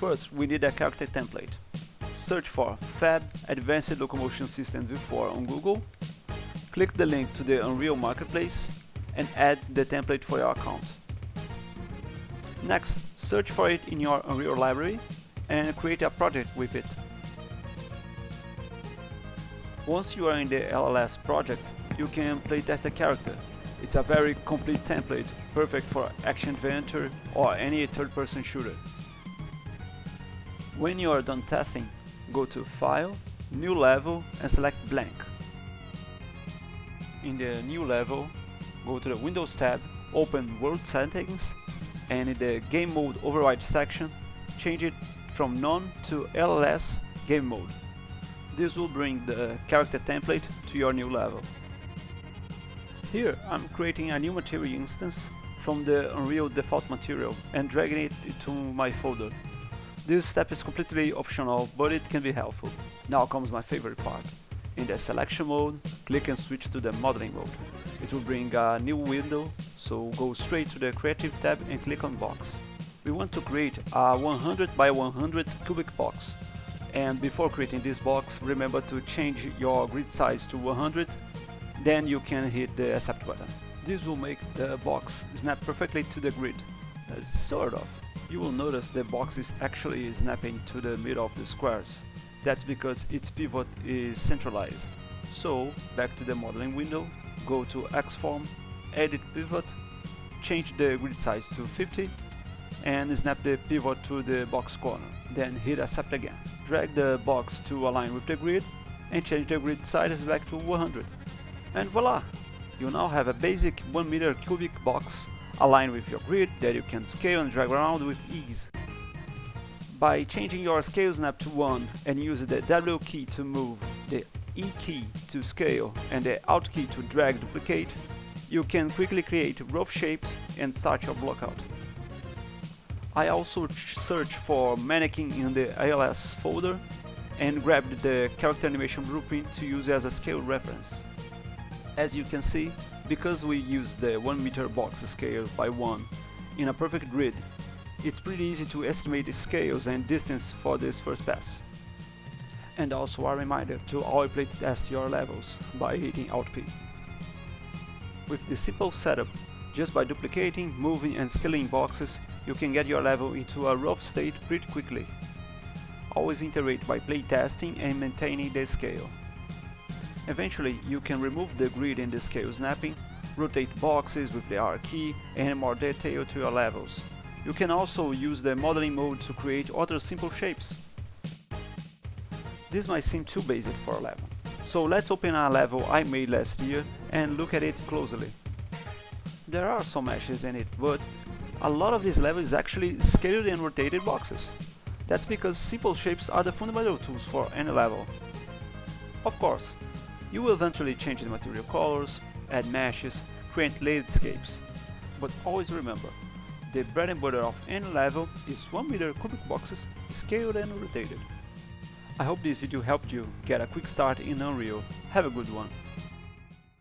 First, we need a character template. Search for Fab Advanced Locomotion System V4 on Google, click the link to the Unreal Marketplace and add the template for your account. Next, search for it in your Unreal library and create a project with it. Once you are in the LLS project, you can playtest a character. It's a very complete template, perfect for action-adventure or any third-person shooter. When you are done testing, go to File, New Level and select Blank. In the New Level, go to the Windows tab, open World Settings, and in the Game Mode Override section, change it from None to LLS Game Mode. This will bring the character template to your new level. Here I'm creating a new material instance from the Unreal default material and dragging it into my folder. This step is completely optional, but it can be helpful. Now comes my favorite part. In the selection mode, click and switch to the modeling mode. It will bring a new window, so go straight to the Creative tab and click on Box. We want to create a 100 by 100 cubic box. And before creating this box, remember to change your grid size to 100, then you can hit the Accept button. This will make the box snap perfectly to the grid. Sort of. You will notice the box is actually snapping to the middle of the squares. That's because its pivot is centralized. So, back to the modeling window, go to Xform, Edit Pivot, change the grid size to 50 and snap the pivot to the box corner. Then hit Accept again. Drag the box to align with the grid and change the grid size back to 100. And voila! You now have a basic 1 meter cubic box aligned with your grid that you can scale and drag around with ease. By changing your scale snap to 1 and using the W key to move, the E key to scale and the Alt key to drag duplicate, you can quickly create rough shapes and start your blockout. I also searched for mannequin in the ALS folder and grabbed the character animation blueprint to use as a scale reference. As you can see, because we use the 1 meter box scale by 1 in a perfect grid, it's pretty easy to estimate the scales and distance for this first pass. And also a reminder to always playtest your levels by hitting Alt P. With this simple setup, just by duplicating, moving and scaling boxes, you can get your level into a rough state pretty quickly. Always iterate by playtesting and maintaining the scale. Eventually, you can remove the grid and the scale snapping, rotate boxes with the R key and add more detail to your levels. You can also use the modeling mode to create other simple shapes. This might seem too basic for a level, so let's open a level I made last year and look at it closely. There are some meshes in it, but a lot of this level is actually scaled and rotated boxes. That's because simple shapes are the fundamental tools for any level. Of course, you will eventually change the material colors, add meshes, create landscapes, but always remember, the bread and butter of any level is 1 meter cubic boxes scaled and rotated. I hope this video helped you get a quick start in Unreal. Have a good one.